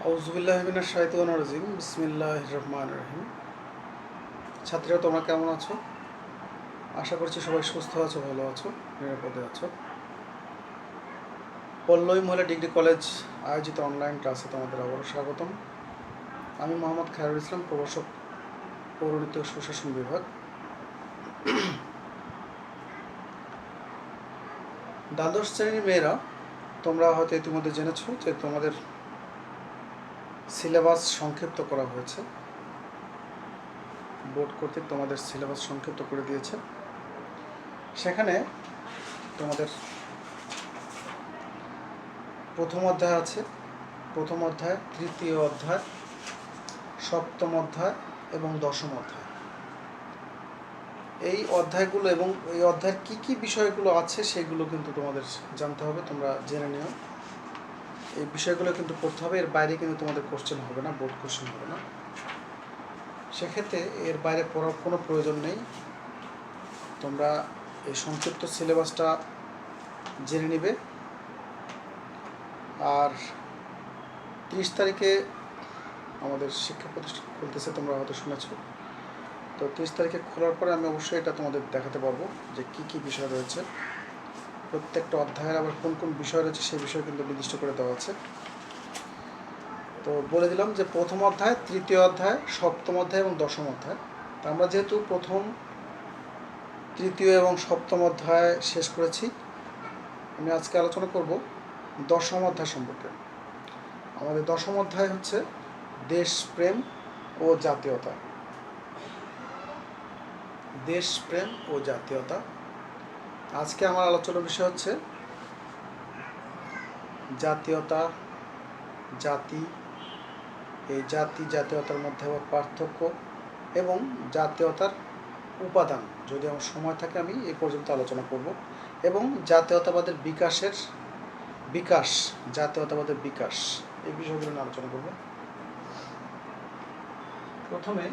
আউযুবিল্লাহি মিনাশ শাইতানির রাজিম বিসমিল্লাহির রহমানির রহিম। ছাত্রীরা তোমরা কেমন আছো? আশা করছি সবাই সুস্থ আছো, ভালো আছো, নিরাপদে আছো। পল্লবী মহিলা ডিগ্রি কলেজ আয়োজিত অনলাইন ক্লাসে তোমাদের আবারও স্বাগতম। আমি মোহাম্মদ খায়রুল ইসলাম, প্রভাষক, পৌরনীতি ও সুশাসন বিভাগ। দ্বাদশ শ্রেণীর মেয়েরা, তোমরা হয়তো ইতিমধ্যে জেনেছো যে তোমাদের সিলেবাস সংক্ষিপ্ত করা হয়েছে। বোর্ড কর্তৃক তোমাদের সিলেবাস সংক্ষিপ্ত করে দিয়েছে। সেখানে তোমাদের প্রথম অধ্যায় আছে, প্রথম অধ্যায়, তৃতীয় অধ্যায়, সপ্তম অধ্যায় এবং দশম অধ্যায়। এই অধ্যায়গুলো এবং এই অধ্যায়ের কী কী বিষয়গুলো আছে সেগুলো কিন্তু তোমাদের জানতে হবে, তোমরা জেনে নিও। এই বিষয়গুলো কিন্তু পড়তে হবে, এর বাইরে কিন্তু তোমাদের কোশ্চেন হবে না, বোর্ড কোশ্চেন হবে না। সেক্ষেত্রে এর বাইরে পড়ার কোনো প্রয়োজন নেই। তোমরা এই সংক্ষিপ্ত সিলেবাসটা জেনে নিবে। আর 30 তারিখে আমাদের শিক্ষা প্রতিষ্ঠান খুলতেছে, তোমরা হয়তো শুনেছ। তো 30 তারিখে খোলার পরে আমি অবশ্যই এটা তোমাদের দেখাতে পারবো যে কী কী বিষয় রয়েছে, প্রত্যেকটা অধ্যায়ের আবার কোন কোন বিষয় রয়েছে সেই বিষয় কিন্তু নির্দিষ্ট করে দেওয়া আছে। তো বলে দিলাম যে প্রথম অধ্যায়, তৃতীয় অধ্যায়, সপ্তম অধ্যায় এবং দশম অধ্যায়। তো আমরা যেহেতু প্রথম, তৃতীয় এবং সপ্তম অধ্যায় শেষ করেছি, আমি আজকে আলোচনা করব দশম অধ্যায় সম্পর্কে। আমাদের দশম অধ্যায় হচ্ছে দেশপ্রেম ও জাতীয়তা। দেশপ্রেম ও জাতীয়তা। আজকে আমার আলোচনার বিষয় হচ্ছে জাতীয়তা, জাতি, এই জাতি জাতীয়তার মধ্যে আবার পার্থক্য এবং জাতীয়তার উপাদান। যদি আমার সময় থাকে আমি এই পর্যন্ত আলোচনা করব। এবং জাতীয়তাবাদের বিকাশ, জাতীয়তাবাদের বিকাশ, এই বিষয়গুলো নিয়ে আলোচনা করব। প্রথমে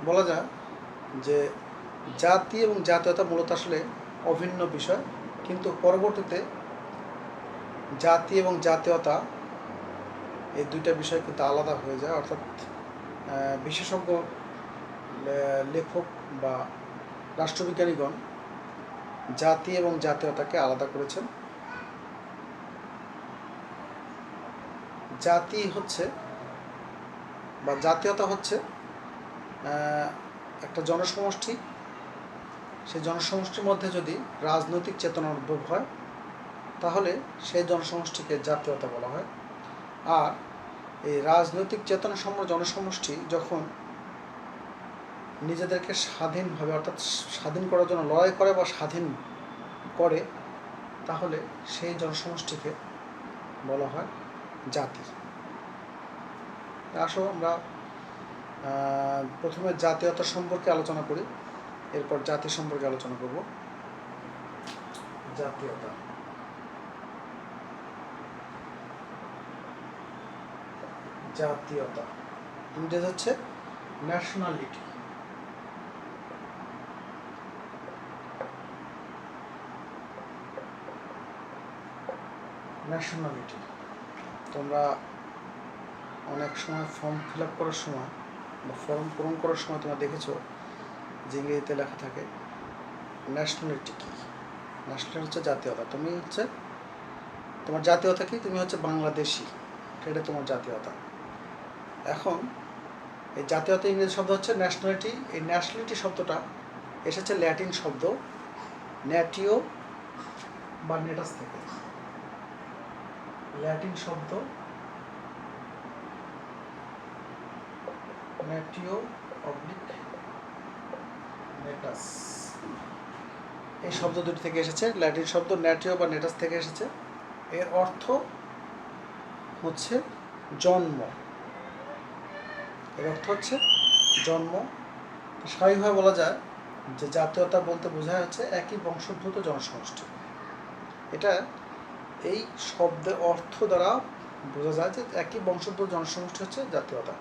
বলা যায় যে জাতি এবং জাতীয়তা মূলত আসলে অভিন্ন বিষয়, কিন্তু পরবর্তীতে জাতি এবং জাতীয়তা এই দুইটা বিষয় কিন্তু আলাদা হয়ে যায়। অর্থাৎ বিশেষজ্ঞ লেখক বা রাষ্ট্রবিজ্ঞানীগণ জাতি এবং জাতীয়তাকে আলাদা করেছেন। জাতি হচ্ছে বা জাতীয়তা হচ্ছে একটা জনসমষ্টি। সেই জনসমষ্টির মধ্যে যদি রাজনৈতিক চেতনার উদ্ভব হয় তাহলে সেই জনসমষ্টিকে জাতীয়তা বলা হয়। আর এই রাজনৈতিক চেতনা সম্পন্ন জনসমষ্টি যখন নিজেদেরকে স্বাধীনভাবে, অর্থাৎ স্বাধীন করার জন্য লড়াই করে বা স্বাধীন করে, তাহলে সেই জনসমষ্টিকে বলা হয় জাতি। আসো আমরা প্রথমে জাতীয়তা সম্পর্কে আলোচনা করি, এরপর জাতি সম্পর্কে আলোচনা করব। জাতীয়তা, জাতীয়তা ইংরেজি হচ্ছে ন্যাশনালিটি। ন্যাশনালিটি তোমরা অনেক সময় ফর্ম ফিল আপ করার সময় বা ফর্ম পূরণ করার সময় তোমরা দেখেছো যে ইংরেজিতে লেখা থাকে ন্যাশনালিটি কী। ন্যাশনাল হচ্ছে জাতীয়তা। তুমি হচ্ছে, তোমার জাতীয়তা কি? তুমি হচ্ছে বাংলাদেশি, এটা তোমার জাতীয়তা। এখন এই জাতীয়তা ইংরেজি শব্দ হচ্ছে ন্যাশনালিটি। এই ন্যাশনালিটি শব্দটা এসেছে ল্যাটিন শব্দ ন্যাটিও বা নেটাস থেকে। ল্যাটিন শব্দ ন্যাটিও অবলিক নেটাস, এই শব্দ দুটি থেকে এসেছে। ল্যাটিন শব্দ ন্যাটিও বা নেটাস থেকে এসেছে। এর অর্থ হচ্ছে জন্ম। এর অর্থ হচ্ছে জন্ম। স্বাভাবিকভাবে বলা যায় যে জাতীয়তা বলতে বোঝায় হচ্ছে একই বংশোদ্ভূত জনসমষ্টি। এটা এই শব্দের অর্থ দ্বারা বোঝা যায় যে একই বংশোদ্ভূত জনসমষ্টি হচ্ছে জাতীয়তা,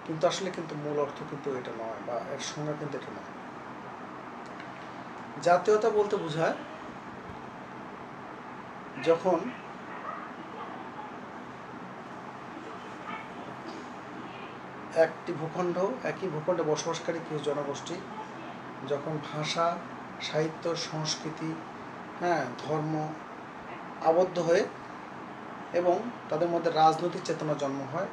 কিন্তু আসলে কিন্তু মূল অর্থ কিন্তু এটা নয়, বা এর সংজ্ঞা কিন্তু এটা নয়। জাতীয়তা বলতে বোঝায় যখন একই ভূখণ্ডে বসবাসকারী কিছু জনগোষ্ঠী যখন ভাষা, সাহিত্য, সংস্কৃতি, ধর্ম আবদ্ধ হয়ে এবং তাদের মধ্যে রাজনৈতিক চেতনা জন্ম হয়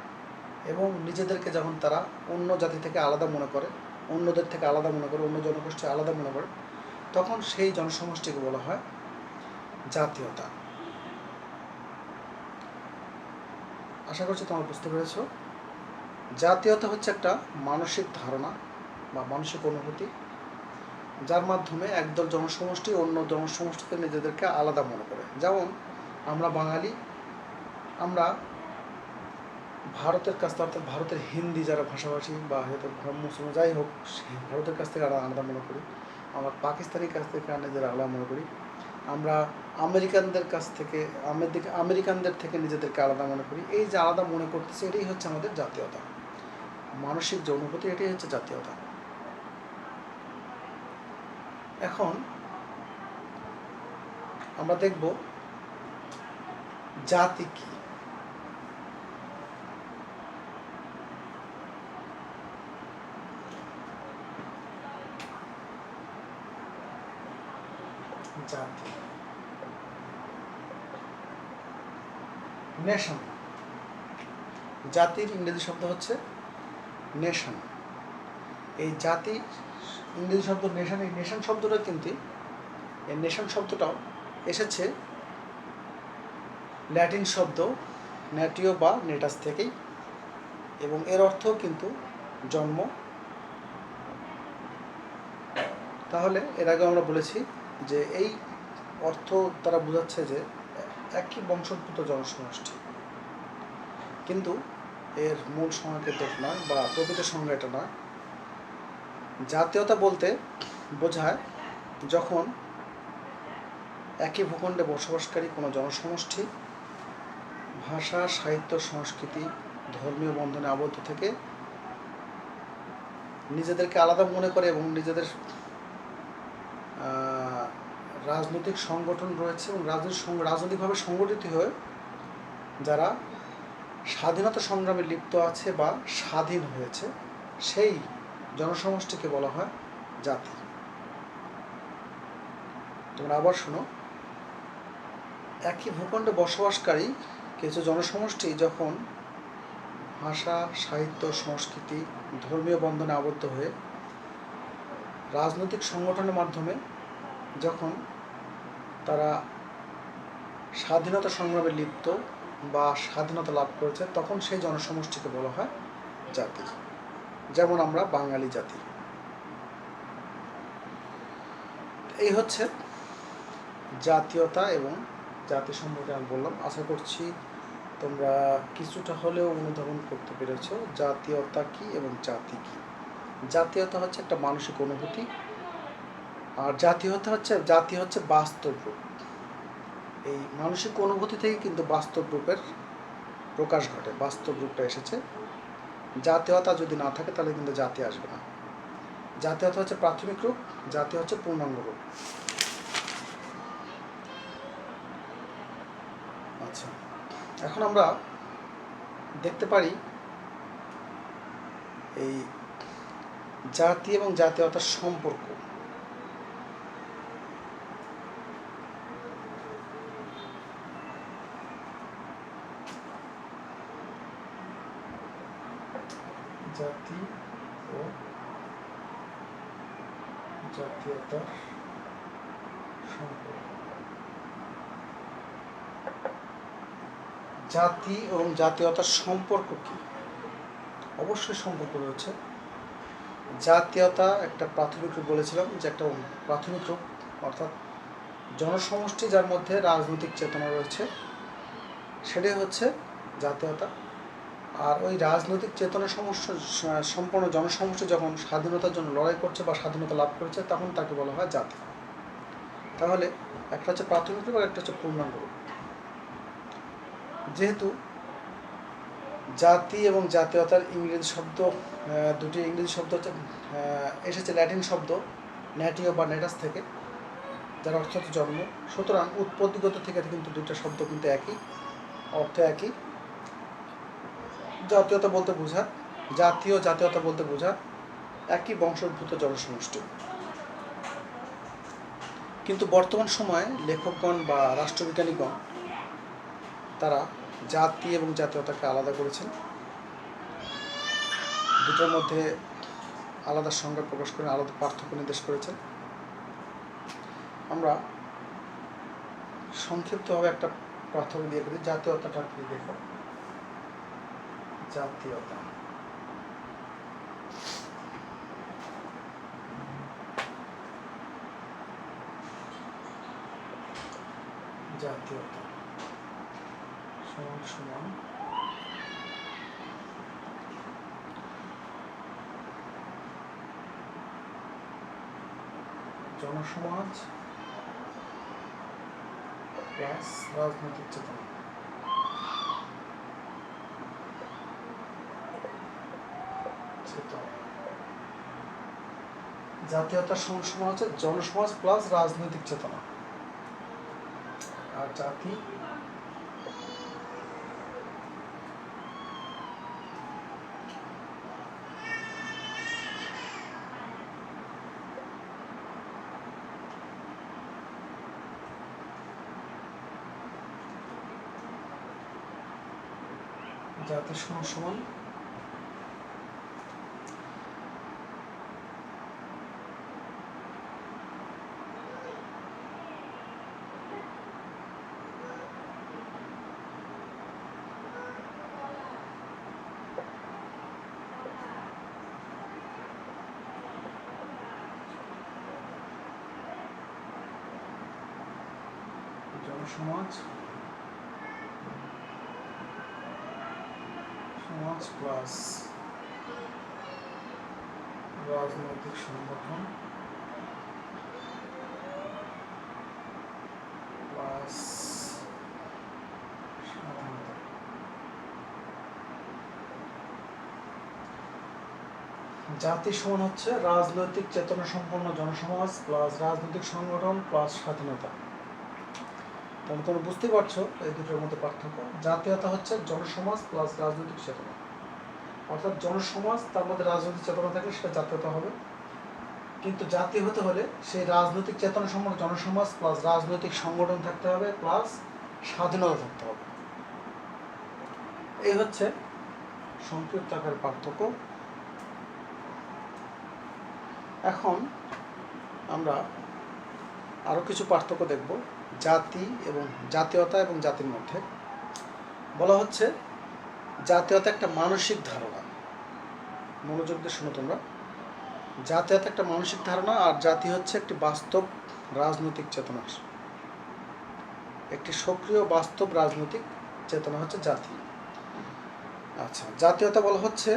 এবং নিজেদেরকে যখন তারা অন্য জাতি থেকে আলাদা মনে করে, অন্যদের থেকে আলাদা মনে করে, অন্য জনগোষ্ঠী আলাদা মনে করে, তখন সেই জনসমষ্টিকে বলা হয় জাতীয়তা। আশা করছি তোমরা বুঝতে পেরেছ। জাতীয়তা হচ্ছে একটা মানসিক ধারণা বা মানসিক অনুভূতি, যার মাধ্যমে একদল জনসমষ্টি অন্য জনসমষ্টিতে নিজেদেরকে আলাদা মনে করে। যেমন আমরা বাঙালি, আমরা ভারতের কাছ থেকে, অর্থাৎ ভারতের হিন্দি যারা ভাষাভাষী বা হয়তো মুসলিম যাই হোক, ভারতের কাছ থেকে আলাদা মনে করি। আমরা পাকিস্তানির কাছ থেকে নিজেরা আলাদা মনে করি। আমরা আমেরিকানদের থেকে নিজেদেরকে আলাদা মনে করি। এই যে আলাদা মনে করতেছে, এটাই হচ্ছে আমাদের জাতীয়তা, মানসিক যে অনুভূতি, এটাই হচ্ছে জাতীয়তা। এখন আমরা দেখব জাতি কি। জাতি, নেশন। জাতির ইংরেজি শব্দ হচ্ছে নেশন। এই জাতি ইংরেজি শব্দ নেশন। এই নেশন শব্দটা কিন্তু, এই নেশন শব্দটাও এসেছে ল্যাটিন শব্দ ন্যাটিও বা নেটাস থেকেই, এবং এর অর্থ কিন্তু জন্ম। তাহলে এর আগে আমরা বলেছি যে এই অর্থ দ্বারা বোঝাচ্ছে যে একই বংশোদ্ভূত জনসমষ্টি, কিন্তু এর মূল সংজ্ঞা কিন্তু নয় বা প্রকৃত সংজ্ঞা এটা নয়। জাতীয়তা বলতে বোঝায় যখন একই ভূখণ্ডে বসবাসকারী কোনো জনসমষ্টি ভাষা, সাহিত্য, সংস্কৃতি, ধর্মীয় বন্ধনে আবদ্ধ থেকে নিজেদেরকে আলাদা মনে করে এবং নিজেদের রাজনৈতিক সংগঠন রয়েছে এবং রাজনৈতিকভাবে সংগঠিত হয়ে যারা স্বাধীনতা সংগ্রামে লিপ্ত আছে বা স্বাধীন হয়েছে, সেই জনসমষ্টিকে বলা হয় জাতি। তোমরা আবার শোনো, একই ভূখণ্ডে বসবাসকারী কিছু জনসমষ্টি যখন ভাষা, সাহিত্য, সংস্কৃতি, ধর্মীয় বন্ধনে আবদ্ধ হয়ে রাজনৈতিক সংগঠনের মাধ্যমে যখন তারা স্বাধীনতা সংগ্রামে লিপ্ত বা স্বাধীনতা লাভ করেছে, তখন সেই জনসমষ্টিকে বলা হয় জাতি। যেমন আমরা বাঙালি জাতি। এই হচ্ছে জাতীয়তা এবং জাতি সম্পর্কে আমি বললাম। আশা করছি তোমরা কিছুটা হলেও অনুধাবন করতে পেরেছ জাতীয়তা কি এবং জাতি কি। জাতীয়তা হচ্ছে একটা মানসিক অনুভূতি, আর জাতি হচ্ছে বাস্তব রূপ। এই মানসিক অনুভূতি থেকে কিন্তু বাস্তব রূপের প্রকাশ ঘটে, বাস্তব রূপটা এসেছে। জাতীয়তা যদি না থাকে তাহলে কিন্তু জাতি আসবে না। জাতীয়তা হচ্ছে প্রাথমিক রূপ, জাতি হচ্ছে পূর্ণাঙ্গ রূপ। আচ্ছা, এখন আমরা দেখতে পারি এই জাতি এবং জাতীয়তার সম্পর্ক। জাতি ও জাতীয়তার সম্পর্ক। জাতি এবং জাতীয়তার সম্পর্ক কি? অবশ্যই সম্পর্ক রয়েছে। জাতীয়তা একটা প্রাথমিক রূপ, বলেছিলাম যে একটা প্রাথমিক রূপ, অর্থাৎ জনসমষ্টি যার মধ্যে রাজনৈতিক চেতনা রয়েছে, সেটাই হচ্ছে জাতীয়তা। আর ওই রাজনৈতিক চেতনা সম্পন্ন জনসমষ্টি যখন স্বাধীনতার জন্য লড়াই করছে বা স্বাধীনতা লাভ করেছে, তখন তাকে বলা হয় জাতি। তাহলে একটা হচ্ছে প্রাথমিক রূপ আর একটা হচ্ছে পূর্ণাঙ্গ রূপ। যেহেতু জাতি এবং জাতীয়তার ইংরেজি শব্দ, দুটি ইংরেজি শব্দ হচ্ছে এসেছে ল্যাটিন শব্দ ন্যাটিও বা নেটাস থেকে, যার অর্থ হচ্ছে জন্ম। সুতরাং উৎপত্তিগত থেকে কিন্তু দুইটা শব্দ কিন্তু একই, অর্থ একই। জাতীয়তা বলতে বোঝায় জাতীয় জাতীয়তা বলতে বোঝায় একই বংশোদ্ভূত জনসমষ্টি। কিন্তু বর্তমান সময়ে লেখকগণ বা রাষ্ট্রবিজ্ঞানীগণ তারা জাতি এবং জাতীয়তাকে আলাদা করেছেন, দুটোর মধ্যে আলাদা সংজ্ঞা প্রকাশ করে আলাদা পার্থক্য নির্দেশ করেছেন। আমরা সংক্ষিপ্তভাবে একটা পার্থক্য দিয়ে করি। জাতীয়তাটা কি দেখো, জাতীয়তা জাতীয়তা সমান সমান জনসমাজ প্লাস রাজনৈতিক চেতনা। জাতীয়তার সমান হচ্ছে জনসমাজ প্লাস রাজনৈতিক চেতনা, আর জাতি জাতির সমান সমান জনসমাজ সমাজ প্লাস রাজনৈতিক সংগঠন প্লাস স্বাধীনতা। জাতি সমান হচ্ছে রাজনৈতিক চেতনা সম্পন্ন জনসমাজ প্লাস রাজনৈতিক সংগঠন প্লাস স্বাধীনতা। তাহলে তোমরা বুঝতে পারছো এই দুটোর মধ্যে পার্থক্য। জাতীয়তা হচ্ছে জনসমাজ প্লাস রাজনৈতিক চেতনা, অর্থাৎ জনসমাজ তার মধ্যে রাজনৈতিক চেতনা থাকলে সেটা জাতীয়তা হবে। কিন্তু জাতি হতে হলে সেই রাজনৈতিক চেতনা সম্পন্ন জনসমাজ প্লাস রাজনৈতিক সংগঠন থাকতে হবে প্লাস স্বাধীনতা থাকতে হবে। এই হচ্ছে সংক্ষিপ্ত আকারের পার্থক্য। এখন আমরা আরও কিছু পার্থক্য দেখব জাতি এবং জাতীয়তা এবং জাতির মধ্যে। বলা হচ্ছে জাতীয়তা একটা মানসিক ধারণা, মনোযোগ দিয়ে শোনো তোমরা। জাতীয়তা একটা মানসিক ধারণা আর জাতি হচ্ছে একটি বাস্তব রাজনৈতিক চেতনা, একটি সক্রিয় বাস্তব রাজনৈতিক চেতনা হচ্ছে জাতি। আচ্ছা, জাতীয়তা বলা হচ্ছে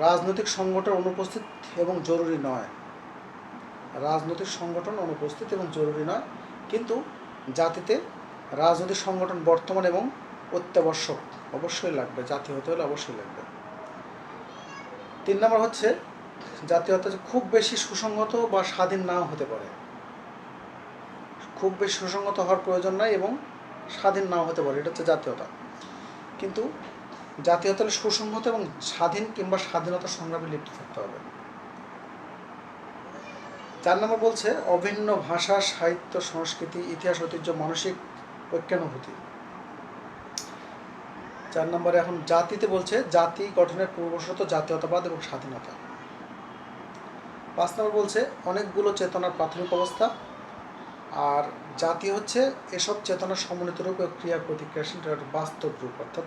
রাজনৈতিক সংগঠন অনুপস্থিত এবং জরুরি নয়, রাজনৈতিক সংগঠন অনুপস্থিত এবং জরুরি নয়, কিন্তু জাতিতে রাজনৈতিক সংগঠন বর্তমান এবং অত্যাবশ্যক, অবশ্যই লাগবে, জাতি হতে হলে অবশ্যই লাগবে। 3 নম্বর হচ্ছে জাতীয়তা খুব বেশি সুসংগত বা স্বাধীন নাও হতে পারে, খুব বেশি সুসংগত হওয়ার প্রয়োজন নাই এবং স্বাধীন নাও হতে পারে, এটা হচ্ছে জাতীয়তা। কিন্তু জাতীয়তা হলে সুসংগত এবং স্বাধীন কিংবা স্বাধীনতার সংগ্রামে লিপ্ত থাকতে হবে। 4 নম্বর বলছে অভিন্ন ভাষা, সাহিত্য, সংস্কৃতি, ইতিহাস, ঐতিহ্য, মানসিক ঐক্যানুভূতি। 4 নম্বরে এখন জাতিতে বলছে জাতি গঠনের পূর্বশর্ত জাতীয়তাবাদ এবং স্বাধীনতা। 5 নম্বর বলছে অনেকগুলো চেতনার প্রাথমিক অবস্থা, আর জাতি হচ্ছে এসব চেতনার সমন্বিত রূপ ও ক্রিয়া প্রতিক্রিয়াশীল বাস্তব রূপ, অর্থাৎ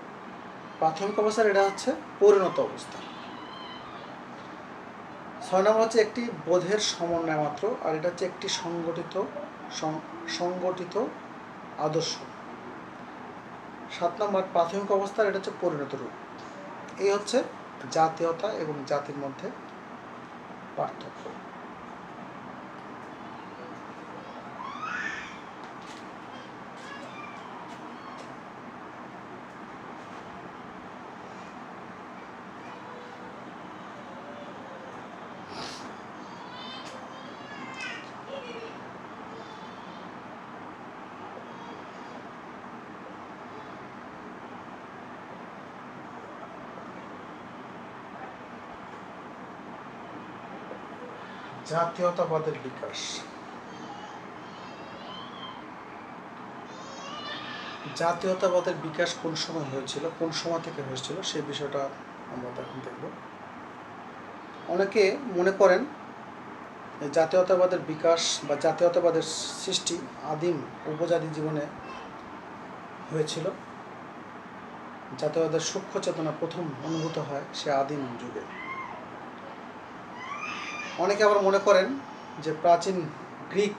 প্রাথমিক অবস্থার এটা হচ্ছে পরিণত অবস্থা। 6 নম্বর হচ্ছে একটি বোধের সমন্বয় মাত্র, আর এটা হচ্ছে একটি সংগঠিত আদর্শ। 7 নম্বর প্রাথমিক অবস্থার এটা হচ্ছে পরিণত রূপ। এই হচ্ছে জাতীয়তা এবং জাতির মধ্যে পার্থক্য। জাতীয়তাবাদের বিকাশ। জাতীয়তাবাদের বিকাশ কোন সময় হয়েছিল, কোন সময় থেকে হয়েছিল, সেই বিষয়টা আমরা এখন দেখব। অনেকে মনে করেন জাতীয়তাবাদের বিকাশ বা জাতীয়তাবাদের সৃষ্টি আদিম উপজাতি জীবনে হয়েছিল। জাতীয়তাবাদের সূক্ষ্ম চেতনা প্রথম অনুভূত হয় সে আদিম যুগে। অনেকে আবার মনে করেন যে প্রাচীন গ্রিক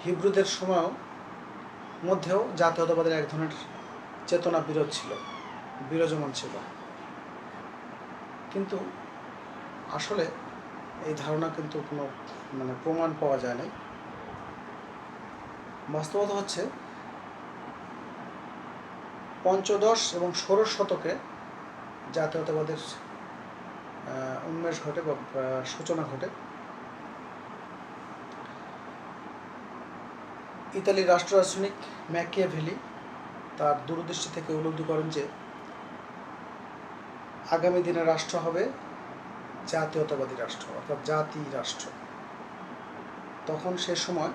হিব্রুদের সময়ও মধ্যেও জাতীয়তাবাদের এক ধরনের চেতনা বিরাজমান ছিল। কিন্তু আসলে এই ধারণা কিন্তু কোনো প্রমাণ পাওয়া যায় নাই। বাস্তবতা হচ্ছে পঞ্চদশ এবং ষোড়শ শতকে জাতীয়তাবাদের উন্মেষ ঘটে বা সূচনা ঘটে। ইতালির রাষ্ট্রদার্শনিক ম্যাকিয়াভেলি তার দূরদৃষ্টি থেকে উপলব্ধি করেন যে আগামী দিনে রাষ্ট্র হবে জাতীয়তাবাদী রাষ্ট্র, অর্থাৎ জাতি রাষ্ট্র। তখন সে সময়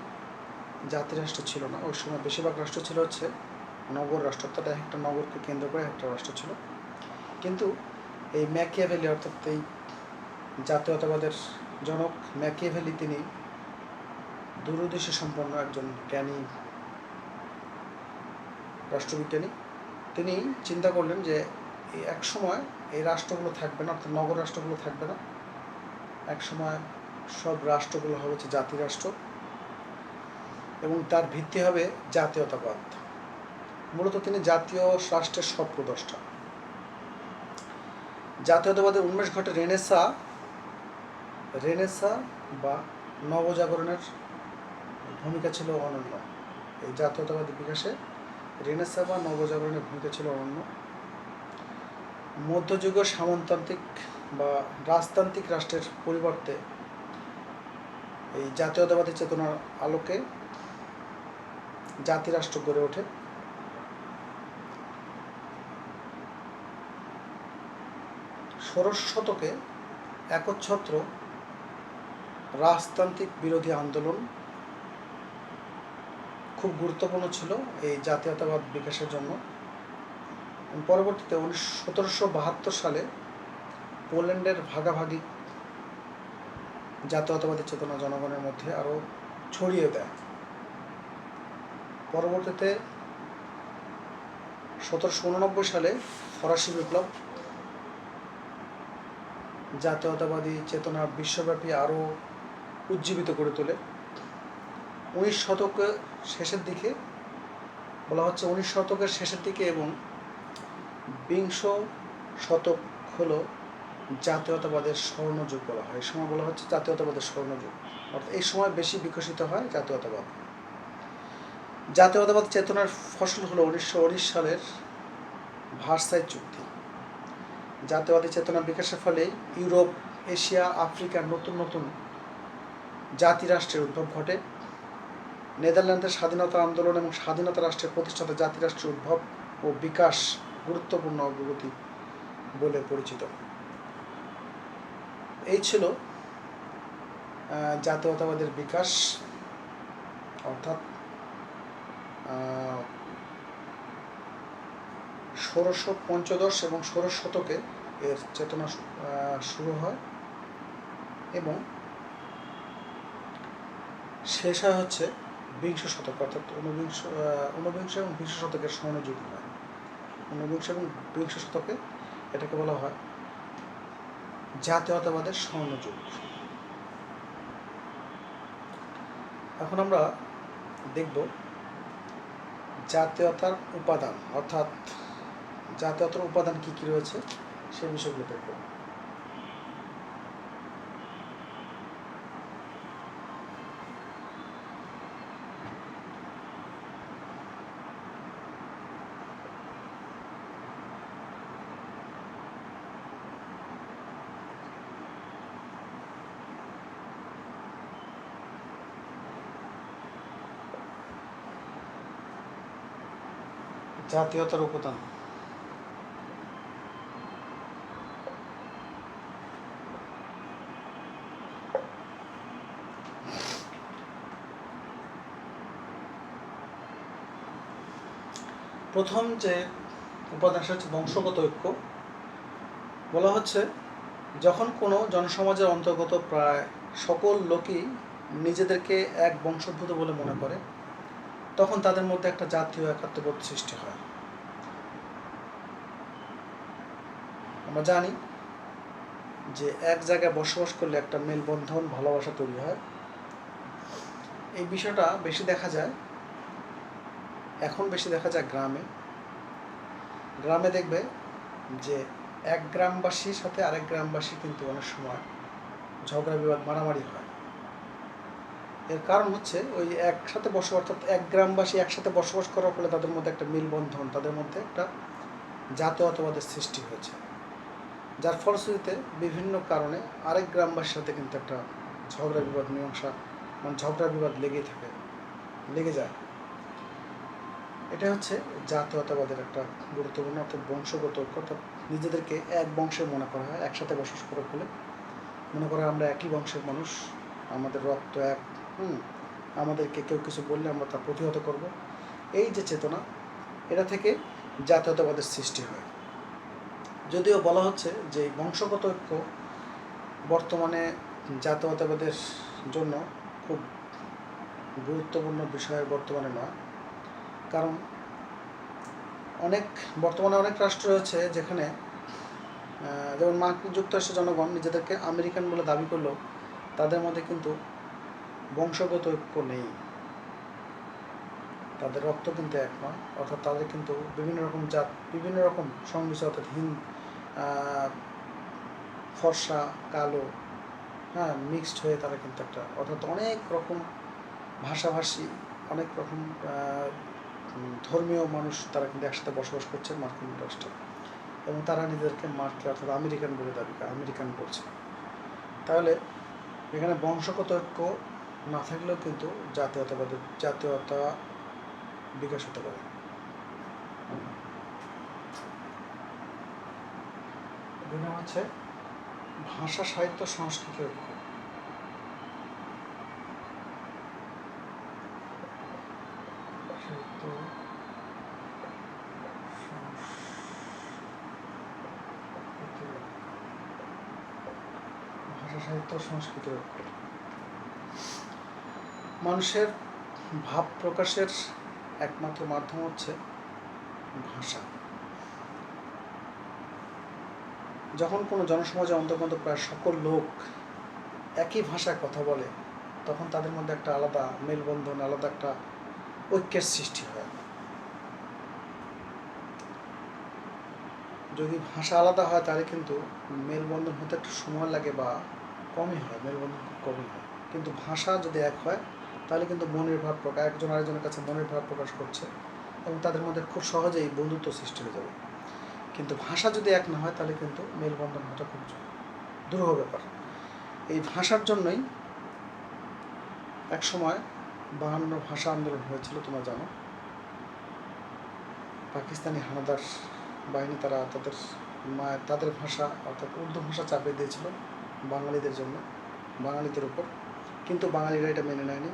জাতি রাষ্ট্র ছিল না, ওই সময় বেশিরভাগ রাষ্ট্র ছিল হচ্ছে নগর রাষ্ট্র, অর্থাৎ একটা নগরকে কেন্দ্র করে একটা রাষ্ট্র ছিল। কিন্তু এই ম্যাকিয়াভেলি, অর্থাৎ এই জাতীয়তাবাদের জনক ম্যাকিয়াভেলি, তিনি দূরদৃষ্টি সম্পন্ন একজন জ্ঞানী রাষ্ট্রবিজ্ঞানী। তিনি চিন্তা করলেন যে এক সময় এই রাষ্ট্রগুলো থাকবে না, অর্থাৎ নগর রাষ্ট্রগুলো থাকবে না, এক সময় সব রাষ্ট্রগুলো হবে হচ্ছে জাতি রাষ্ট্র এবং তার ভিত্তি হবে জাতীয়তাবাদ। মূলত তিনি জাতীয় রাষ্ট্রের স্বপ্রদ্রষ্টা। জাতীয়তাবাদের উন্মেষ ঘটে রেনেসা বা নবজাগরণের ভূমিকা ছিল অনন্য। এই জাতীয়তাবাদের বিকাশে রেনেসা বা নবজাগরণের ভূমিকা ছিল অনন্য। মধ্যযুগীয় সামন্ততান্ত্রিক বা রাজতান্ত্রিক রাষ্ট্রের পরিবর্তে এই জাতীয়তাবাদী চেতনার আলোকে জাতিরাষ্ট্র গড়ে ওঠে। ষোড়শ শতকে একচ্ছত্র রাজতান্ত্রিক বিরোধী আন্দোলন খুব গুরুত্বপূর্ণ ছিল এই জাতীয়তাবাদ বিকাশের জন্য। পরবর্তীতে 1772 সালে পোল্যান্ডের ভাগাভাগি জাতীয়তাবাদী চেতনা জনগণের মধ্যে আরও ছড়িয়ে দেয়। পরবর্তীতে 1789 সালে ফরাসি বিপ্লব জাতীয়তাবাদী চেতনা বিশ্বব্যাপী আরও উজ্জীবিত করে তোলে। 19 শতকের শেষের দিকে বলা হচ্ছে 19 শতকের শেষের দিকে এবং বিংশ শতক হলো জাতীয়তাবাদের স্বর্ণযুগ বলা হয়। এই সময় বলা হচ্ছে জাতীয়তাবাদের স্বর্ণযুগ, অর্থাৎ এই সময় বেশি বিকশিত হয় জাতীয়তাবাদ। জাতীয়তাবাদ চেতনার ফসল হলো 1919 সালের ভার্সাই চুক্তি। জাতীয়বাদী চেতনা বিকাশের ফলে ইউরোপ, এশিয়া, আফ্রিকার নতুন নতুন জাতিরাষ্ট্রের উদ্ভব ঘটে। নেদারল্যান্ডের স্বাধীনতা আন্দোলন এবং স্বাধীনতা রাষ্ট্রের প্রতিষ্ঠাতা জাতিরাষ্ট্রের উদ্ভব ও বিকাশ গুরুত্বপূর্ণ অগ্রগতি বলে পরিচিত। এই ছিল জাতীয়তাবাদের বিকাশ, অর্থাৎ পঞ্চদশ এবং ষোড়শ শতকে এর চেতনা শুরু হয় এবং শেষ হয় হচ্ছে বিংশ শতক, অর্থাৎ ঊনবিংশ এবং বিংশ শতকের স্বর্ণযুগ হয়। ঊনবিংশ এবং বিংশ শতকে এটাকে বলা হয় জাতীয়তাবাদের স্বর্ণযুগ। এখন আমরা দেখব জাতীয়তার উপাদান, অর্থাৎ জাতীয়তার উপাদান কী কী রয়েছে সেই বিষয়গুলো দেখব। জাতীয়তার উপাদান। প্রথম যে উপাদান সেটা হচ্ছে বংশগত ঐক্য। বলা হচ্ছে যখন কোনো জনসমাজের অন্তর্গত প্রায় সকল লোকই নিজেদেরকে এক বংশোদ্ভূত বলে মনে করে, তখন তাদের মধ্যে একটা জাতীয় একাত্মবোধ সৃষ্টি হয়। আমরা জানি যে এক জায়গায় বসবাস করলে একটা মেলবন্ধন, ভালোবাসা তৈরি হয়। এই বিষয়টা এখন বেশি দেখা যায় গ্রামে। গ্রামে দেখবে যে এক গ্রামবাসীর সাথে আরেক গ্রামবাসী কিন্তু অনেক সময় ঝগড়া বিবাদ, মারামারি হয়। এর কারণ হচ্ছে ওই একসাথে বসবাস, অর্থাৎ এক গ্রামবাসী একসাথে বসবাস করার ফলে তাদের মধ্যে একটা মেলবন্ধন, তাদের মধ্যে একটা জাতীয়তাবাদের সৃষ্টি হয়েছে, যার ফলশ্রুতিতে বিভিন্ন কারণে আরেক গ্রামবাসীর সাথে কিন্তু একটা ঝগড়া বিবাদ, মীমাংসা, মানে ঝগড়া বিবাদ লেগে যায়। এটা হচ্ছে জাতীয়তাবাদের একটা গুরুত্বপূর্ণ, অর্থাৎ বংশগত ঐক্য, অর্থাৎ নিজেদেরকে এক বংশে মনে করা হয়। একসাথে বসবাস করার ফলে মনে করা আমরা একই বংশের মানুষ, আমাদের রক্ত এক, আমাদেরকে কেউ কিছু বললে আমরা তা প্রতিহত করব। এই যে চেতনা, এটা থেকে জাতীয়তাবাদের সৃষ্টি হয়। যদিও বলা হচ্ছে যে বংশগত ঐক্য বর্তমানে জাতীয়তাবাদের জন্য খুব গুরুত্বপূর্ণ বিষয় বর্তমানে নয়, কারণ বর্তমানে অনেক রাষ্ট্র রয়েছে যেখানে, যেমন মার্কিন যুক্তরাষ্ট্রের জনগণ নিজেদেরকে আমেরিকান বলে দাবি করলেও তাদের মধ্যে কিন্তু বংশগত ঐক্য নেই, তাদের রক্ত কিন্তু এক নয়। অর্থাৎ তাদের কিন্তু বিভিন্ন রকম জাত, বিভিন্ন রকম সংমিশ্রণ, অর্থাৎ ফর্সা, কালো, মিক্সড হয়ে তারা কিন্তু একটা, অর্থাৎ অনেক রকম ভাষাভাষী, অনেক রকম ধর্মীয় মানুষ তারা কিন্তু একসাথে বসবাস করছে মার্কিন যুক্তরাষ্ট্রে, এবং তারা নিজেদেরকে অর্থাৎ আমেরিকান বলে দাবি করে, আমেরিকান বলছে। তাহলে এখানে বংশগত ঐক্য না থাকলেও কিন্তু জাতীয়তা বিকাশ হতে পারে। হচ্ছে ভাষা, সাহিত্য, সংস্কৃতি ঐক্য। ভাষা, সাহিত্য, সংস্কৃতি ঐক্য। মানুষের ভাব প্রকাশের একমাত্র মাধ্যম হচ্ছে ভাষা। যখন কোনো জনসমাজের অন্তর্গত প্রায় সকল লোক একই ভাষায় কথা বলে, তখন তাদের মধ্যে একটা আলাদা মেলবন্ধন, আলাদা একটা ঐক্যের সৃষ্টি হয়। যদি ভাষা আলাদা হয় তাহলে কিন্তু মেলবন্ধন হতে একটু সময় লাগে বা কমই হয়, মেলবন্ধন খুব কমই হয়। কিন্তু ভাষা যদি এক হয় তাহলে কিন্তু মনের ভাব প্রকাশ, একজন আরেকজনের কাছে মনের ভাব প্রকাশ করছে, এবং তাদের মধ্যে খুব সহজেই বন্ধুত্ব সৃষ্টি হয়ে যাবে। কিন্তু ভাষা যদি এক না হয় তাহলে কিন্তু মেলবন্ধন হওয়াটা খুব দুরূহ ব্যাপার। এই ভাষার জন্যই এক সময় 52 ভাষা আন্দোলন হয়েছিল, তোমরা জানো। পাকিস্তানি হানাদার বাহিনী তারা তাদের ভাষা, অর্থাৎ উর্দু ভাষা চাপিয়ে দিয়েছিল বাঙালিদের উপর, কিন্তু বাঙালিরা এটা মেনে নেয়নি।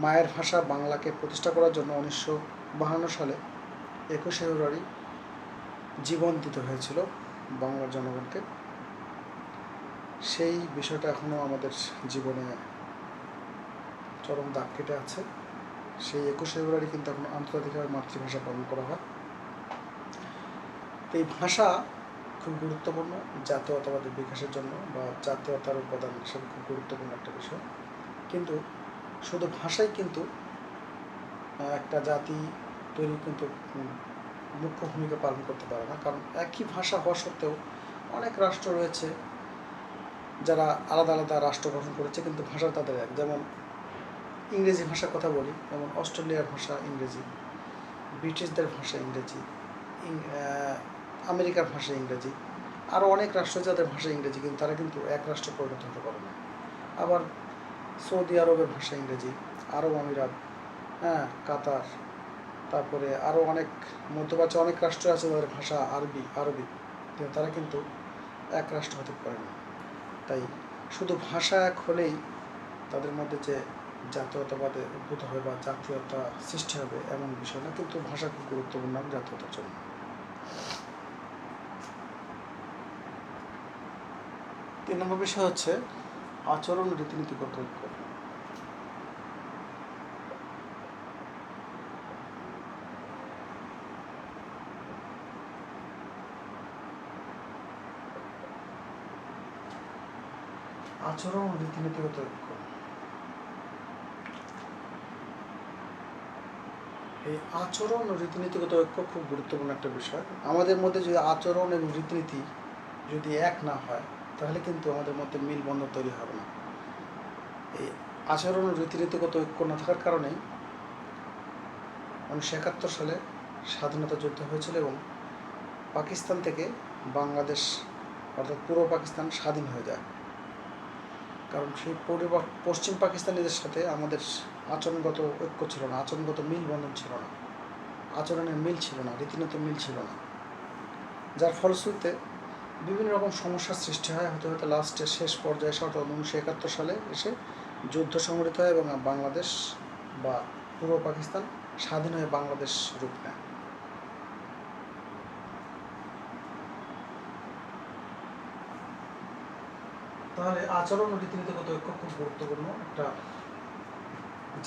মায়ের ভাষা বাংলাকে প্রতিষ্ঠা করার জন্য 1952 সালে 21 ফেব্রুয়ারি জীবন দিতে হয়েছিল বাংলার জনগণকে। সেই বিষয়টা এখনও আমাদের জীবনে চরম দাগ কেটে আছে। সেই 21 ফেব্রুয়ারি কিন্তু এখন আন্তর্জাতিকভাবে মাতৃভাষা পালন করা হয়। এই ভাষা খুব গুরুত্বপূর্ণ জাতীয়তাবাদের বিকাশের জন্য, বা জাতীয়তার উপাদান হিসেবে খুব গুরুত্বপূর্ণ একটা বিষয়। কিন্তু শুধু ভাষাই কিন্তু একটা জাতি তৈরি কিন্তু মুখ্য ভূমিকা পালন করতে পারে না, কারণ একই ভাষা হওয়া সত্ত্বেও অনেক রাষ্ট্র রয়েছে যারা আলাদা আলাদা রাষ্ট্র গঠন করেছে, কিন্তু ভাষা তাদের এক। যেমন ইংরেজি ভাষার কথা বলি, যেমন অস্ট্রেলিয়ার ভাষা ইংরেজি, ব্রিটিশদের ভাষা ইংরেজি, আমেরিকার ভাষা ইংরেজি, আরও অনেক রাষ্ট্র যাদের ভাষা ইংরেজি, কিন্তু তারা কিন্তু এক রাষ্ট্রে পরিণত হতে পারে না। আবার সৌদি আরবের ভাষা ইংরেজি, আরব আমিরাত, কাতার, তারপরে আরও অনেক মধ্যপ্রাচ্যে অনেক রাষ্ট্র আছে যাদের ভাষা আরবি, কিন্তু তারা কিন্তু এক রাষ্ট্র হতে পারে না। তাই শুধু ভাষা এক হলেই তাদের মধ্যে যে জাতীয়তাবাদে উদ্ভূত হবে বা জাতীয়তা সৃষ্টি হবে এমন বিষয় না, কিন্তু ভাষা খুব গুরুত্বপূর্ণ জাতীয়তার জন্য। 3 নম্বর বিষয় হচ্ছে আচরণ রীতিনীতিগত ঐক্য। আচরণ রীতিনীতিগত ঐক্য, এই আচরণ ও রীতিনীতিগত ঐক্য খুব গুরুত্বপূর্ণ একটা বিষয়। আমাদের মধ্যে যদি আচরণ এবং রীতিনীতি যদি এক না হয় তাহলে কিন্তু আমাদের মধ্যে মিলবন্ধন তৈরি হবে না। এই আচরণ ও রীতিনীতিগত ঐক্য না থাকার কারণেই 1971 সালে স্বাধীনতা যুদ্ধ হয়েছিল এবং পাকিস্তান থেকে বাংলাদেশ অর্থাৎ পূর্ব পাকিস্তান স্বাধীন হয়ে যায়। কারণ সেই পশ্চিম পাকিস্তানিদের সাথে আমাদের আচরণগত ঐক্য ছিল না, আচরণগত মিলবন্ধন ছিল না, আচরণের মিল ছিল না, রীতিনীতির মিল ছিল না, যার ফলশ্রুতিতে বিভিন্ন রকম সমস্যার সৃষ্টি হয়। হতে হতে লাস্টে শেষ পর্যায়ে অর্থাৎ 1971 সালে এসে যুদ্ধ সংঘটিত হয় এবং বাংলাদেশ বা পূর্ব পাকিস্তান স্বাধীন হয়ে বাংলাদেশ রূপ নেয়। তাহলে আচরণ ও রীতিনীতিগত ঐক্য খুব গুরুত্বপূর্ণ একটা,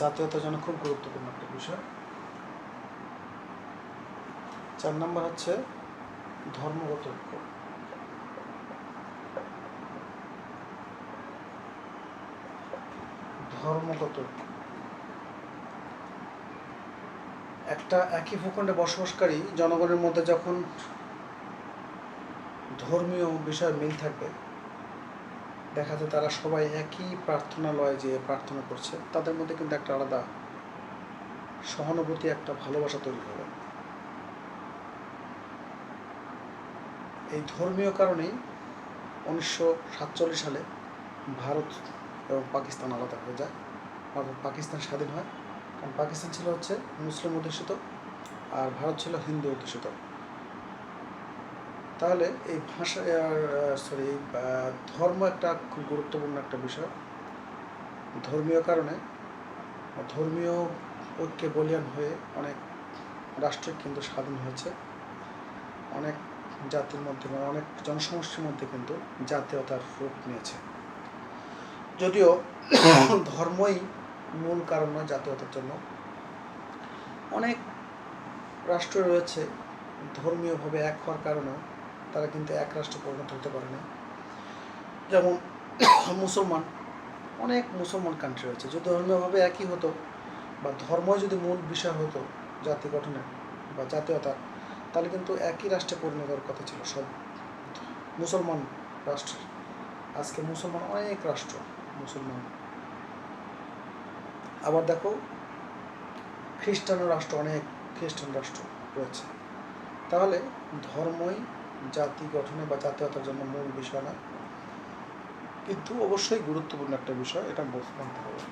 জাতীয়তার জন্য খুব গুরুত্বপূর্ণ একটা বিষয়। 4 নম্বর হচ্ছে ধর্মগত ঐক্য। ধর্মগত ঐক্য একটা একই ভূখণ্ডে বসবাসকারী জনগণের মধ্যে যখন ধর্মীয় বিষয়ে মিল থাকবে, দেখা যায় তারা সবাই একই প্রার্থনালয়ে যে প্রার্থনা করছে, তাদের মধ্যে কিন্তু একটা আলাদা সহানুভূতি, একটা ভালোবাসা তৈরি হবে। এই ধর্মীয় কারণেই 1947 সালে ভারত এবং পাকিস্তান আলাদা হয়ে যায়, অর্থাৎ পাকিস্তান স্বাধীন হয়। কারণ পাকিস্তান ছিল হচ্ছে মুসলিম অধ্যুষিত আর ভারত ছিল হিন্দু অধ্যুষিত। তাহলে এই ভাষা এই ধর্ম একটা খুব গুরুত্বপূর্ণ একটা বিষয়। ধর্মীয় কারণে ধর্মীয় ঐক্যে বলীয়ান হয়ে অনেক রাষ্ট্র কিন্তু স্বাধীন হয়েছে, অনেক জাতির মধ্যে বা অনেক জনসমষ্টির মধ্যে কিন্তু জাতীয়তার রূপ নিয়েছে। যদিও ধর্মই মূল কারণ নয় জাতীয়তার জন্য, অনেক রাষ্ট্র রয়েছে ধর্মীয়ভাবে এক হওয়ার কারণেও তারা কিন্তু এক রাষ্ট্রে পরিণত হতে পারে না। যেমন মুসলমান, অনেক মুসলমান কান্ট্রি রয়েছে, যদি ধর্মীয়ভাবে একই হতো বা ধর্মই যদি মূল বিষয় হতো জাতি গঠনের বা জাতীয়তা, তাহলে কিন্তু একই রাষ্ট্রে পরিণত হওয়ার কথা ছিল সব মুসলমান রাষ্ট্রের। আজকে মুসলমান অনেক রাষ্ট্র মুসলমান, আবার দেখো খ্রিস্টান রাষ্ট্র, অনেক খ্রিস্টান রাষ্ট্র রয়েছে। তাহলে ধর্মই জাতি গঠনে বা জাতীয়তার জন্য মূল বিষয় না, কিন্তু অবশ্যই গুরুত্বপূর্ণ একটা বিষয়, এটা মানতে হবে।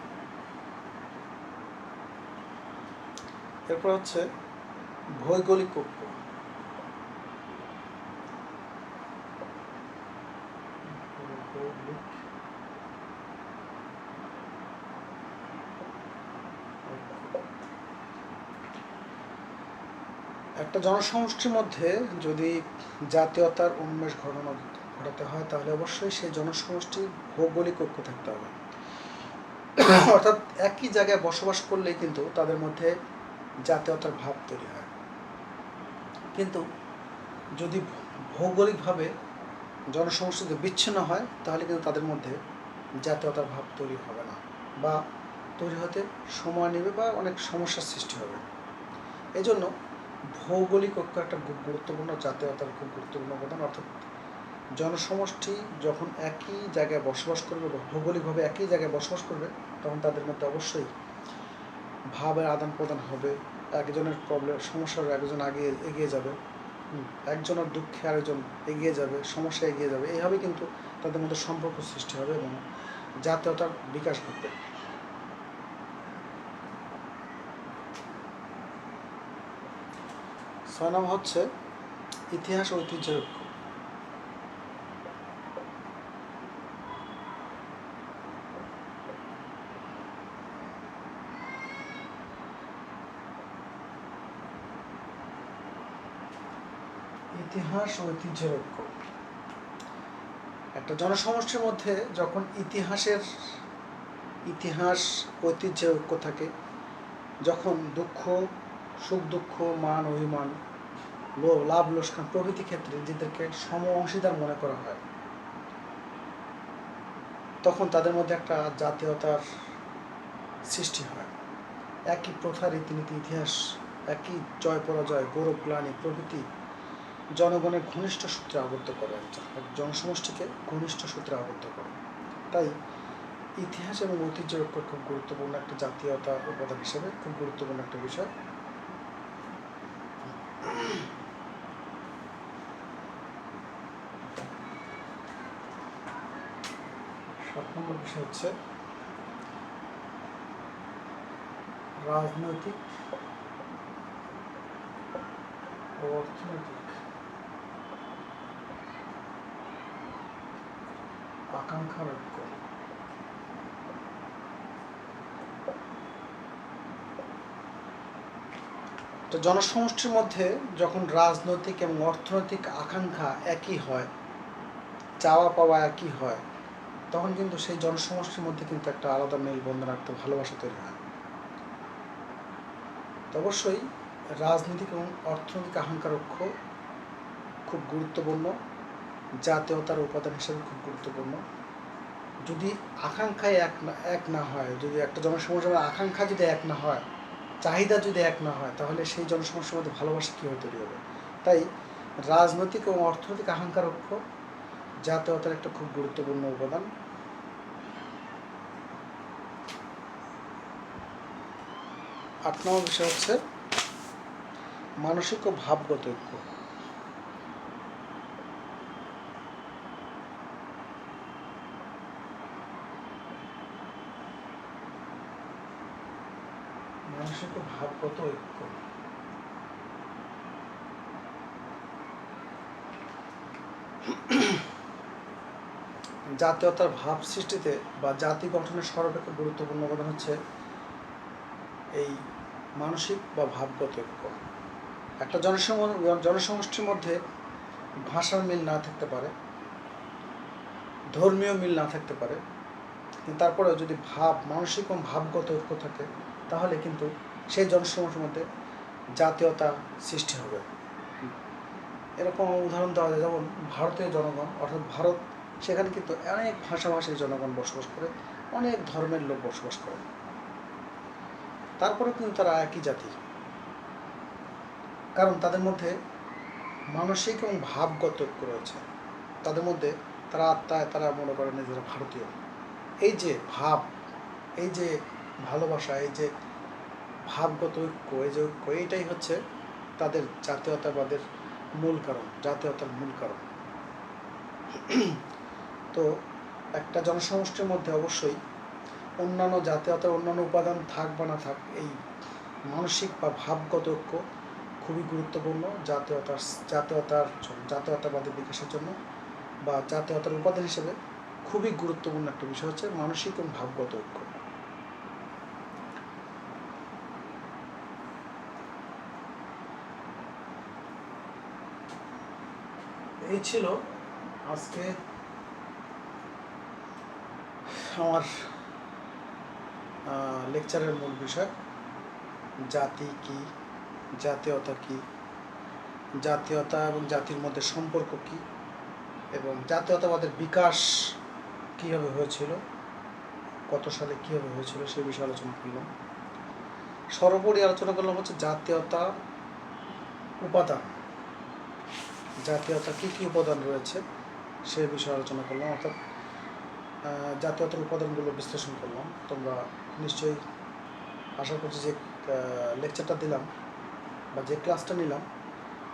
এরপর হচ্ছে ভৌগোলিক ঐক্য। একটা জনসমষ্টির মধ্যে যদি জাতীয়তার উন্মেষ ঘটাতে হয় তাহলে অবশ্যই সেই জনসমষ্টির ভৌগোলিক ঐক্য থাকতে হবে। অর্থাৎ একই জায়গায় বসবাস করলেই কিন্তু তাদের মধ্যে জাতীয়তার ভাব তৈরি হয়, কিন্তু যদি ভৌগোলিকভাবে জনসমষ্টি বিচ্ছিন্ন হয় তাহলে কিন্তু তাদের মধ্যে জাতীয়তার ভাব তৈরি হবে না বা তৈরি হতে সময় নেবে বা অনেক সমস্যার সৃষ্টি হবে। এই জন্য ভৌগোলিক ঐক্য একটা খুব গুরুত্বপূর্ণ, জাতীয়তার খুব গুরুত্বপূর্ণ উপাদান। অর্থাৎ জনসমষ্টি যখন একই জায়গায় বসবাস করবে বা ভৌগোলিকভাবে একই জায়গায় বসবাস করবে, তখন তাদের মধ্যে অবশ্যই ভাবের আদান প্রদান হবে, একজনের সমস্যার একজন আগে এগিয়ে যাবে, একজনের দুঃখে আরেকজন এগিয়ে যাবে, সমস্যা এগিয়ে যাবে, এইভাবে কিন্তু তাদের মধ্যে সম্পর্ক সৃষ্টি হবে এবং জাতীয়তার বিকাশ ঘটবে। 6 নম্বর হচ্ছে ইতিহাস ঐতিহ্যের ঐক্য। ইতিহাস ও ঐতিহ্যের ঐক্য। একটা জনসমষ্টির মধ্যে যখন ইতিহাস ঐতিহ্যের ঐক্য থাকে, যখন সুখ দুঃখ, মান অভিমান, লাভ লোকসান প্রভৃতি ক্ষেত্রে নিজেদেরকে সম অংশীদার মনে করা হয়, তখন তাদের মধ্যে একটা জাতীয়তার সৃষ্টি হয়। একই প্রথা, রীতিনীতি, ইতিহাস, একই জয় পরাজয়, গৌরব গ্লানি প্রভৃতি জনগণের ঘনিষ্ঠ সূত্রে আবদ্ধ করে, এক জনসমষ্টিকে ঘনিষ্ঠ সূত্রে আবদ্ধ করে। তাই ইতিহাস এবং ঐতিহ্যের ঐক্য খুব গুরুত্বপূর্ণ একটা জাতীয়তার উপাদান হিসেবে খুব গুরুত্বপূর্ণ একটা বিষয়। 7 নম্বর বিষয় হচ্ছে রাজনৈতিক ও অর্থনৈতিক আকাঙ্ক্ষার ঐক্য। তো জনসমষ্টির মধ্যে যখন রাজনৈতিক এবং অর্থনৈতিক আকাঙ্ক্ষা একই হয়, চাওয়া পাওয়া একই হয়, তখন কিন্তু সেই জনসমষ্টির মধ্যে কিন্তু একটা আলাদা মেলবন্ধন, একটা ভালোবাসা তৈরি হয়। তো অবশ্যই রাজনৈতিক এবং অর্থনৈতিক আকাঙ্ক্ষার ঐক্য খুব গুরুত্বপূর্ণ, জাতীয়তার উপাদান হিসেবে খুব গুরুত্বপূর্ণ। যদি আকাঙ্ক্ষায় এক না হয়, যদি একটা জনসমষ্টির আকাঙ্ক্ষা যদি এক না হয়, চাহিদা যদি এক না হয়, তাহলে সেই জনসমষ্টির মধ্যে ভালোবাসা কীভাবে তৈরি হবে? তাই রাজনৈতিক এবং অর্থনৈতিক আকাঙ্ক্ষার ঐক্য জাতীয়তার একটা খুব গুরুত্বপূর্ণ উপাদান। 8 নম্বর বিষয় হচ্ছে মানসিক ও ভাবগত ঐক্য। মানসিক ও ভাবগত ঐক্য। জাতীয়তার ভাব সৃষ্টিতে বা জাতি গঠনের সর্বাপেক্ষা গুরুত্বপূর্ণ উপাদান হচ্ছে এই মানসিক বা ভাবগত ঐক্য। একটা জনসমষ্টির মধ্যে ভাষার মিল না থাকতে পারে, ধর্মীয় মিল না থাকতে পারে, কিন্তু তারপরেও যদি মানসিক এবং ভাবগত ঐক্য থাকে, তাহলে কিন্তু সেই জনসমষ্টির মধ্যে জাতীয়তা সৃষ্টি হবে। এরকম উদাহরণ দেওয়া যায়, যেমন ভারতীয় জনগণ, অর্থাৎ ভারত, সেখানে কিন্তু অনেক ভাষাভাষীর জনগণ বসবাস করে, অনেক ধর্মের লোক বসবাস করে, তারপরেও কিন্তু তারা একই জাতি, কারণ তাদের মধ্যে মানসিক এবং ভাবগত ঐক্য রয়েছে। তাদের মধ্যে তারা আত্মায় তারা মনে করে নিজেরা ভারতীয়। এই যে ভাব, এই যে ভালোবাসা, এই যে ভাবগত ঐক্য, এই যে ঐক্য, এইটাই হচ্ছে তাদের জাতীয়তাবাদের মূল কারণ, জাতীয়তার মূল কারণ। তো একটা জনসমষ্টির মধ্যে অবশ্যই অন্যান্য জাতীয়তার অন্যান্য উপাদান থাক বা না থাক, এই মানসিক বা ভাবগত ঐক্য খুবই গুরুত্বপূর্ণ জাতীয়তাবাদের বিকাশের জন্য, বা জাতীয়তার উপাদান হিসেবে খুবই গুরুত্বপূর্ণ একটা বিষয় হচ্ছে মানসিক এবং ভাবগত ঐক্য। এই ছিল আজকে আমার লেকচারের মূল বিষয়, জাতি কি, জাতীয়তা কি, জাতীয়তা এবং জাতির মধ্যে সম্পর্ক কি, এবং জাতীয়তাবাদের বিকাশ কীভাবে হয়েছিল, কত সালে কীভাবে হয়েছিল, সেই বিষয়ে আলোচনা করলাম। সর্বোপরি আলোচনা করলাম হচ্ছে জাতীয়তা উপাদান, জাতীয়তা কী কী উপাদান রয়েছে সেই বিষয়ে আলোচনা করলাম, অর্থাৎ জাতীয়তার উপাদানগুলো বিশ্লেষণ করলাম। তোমরা নিশ্চয়ই, আশা করছি যে লেকচারটা দিলাম বা যে ক্লাসটা নিলাম,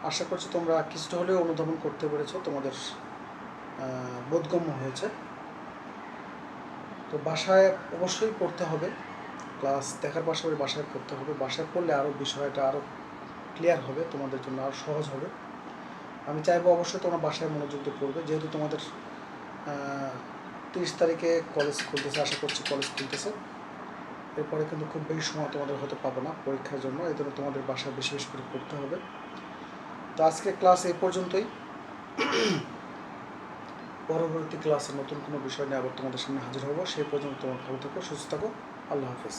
আশা করছি তোমরা কিছুটা হলেও অনুধাবন করতে পেরেছো, তোমাদের বোধগম্য হয়েছে। তো বাসায় অবশ্যই পড়তে হবে, ক্লাস দেখার পাশাপাশি বাসায় পড়তে হবে। বাসায় পড়লে আরও বিষয়টা আরও ক্লিয়ার হবে, তোমাদের জন্য আরও সহজ হবে। আমি চাইবো অবশ্যই তোমরা বাসায় মনোযোগ দিয়ে পড়বে, যেহেতু তোমাদের 30 তারিখে কলেজ খুলতেছে, আশা করছি কলেজ খুলতেছে। এরপরে কিন্তু খুব বেশি সময় তোমাদের হয়তো পাবো না পরীক্ষার জন্য, এই জন্য তোমাদের বাসায় বেশি বেশি করে পড়তে হবে। তো আজকে ক্লাস এই পর্যন্তই। পরবর্তী ক্লাসে নতুন কোনো বিষয় নিয়ে আবার তোমাদের সামনে হাজির হব। সেই পর্যন্ত তোমার ভালো থাকো, সুস্থ থাকো। আল্লাহ হাফেজ।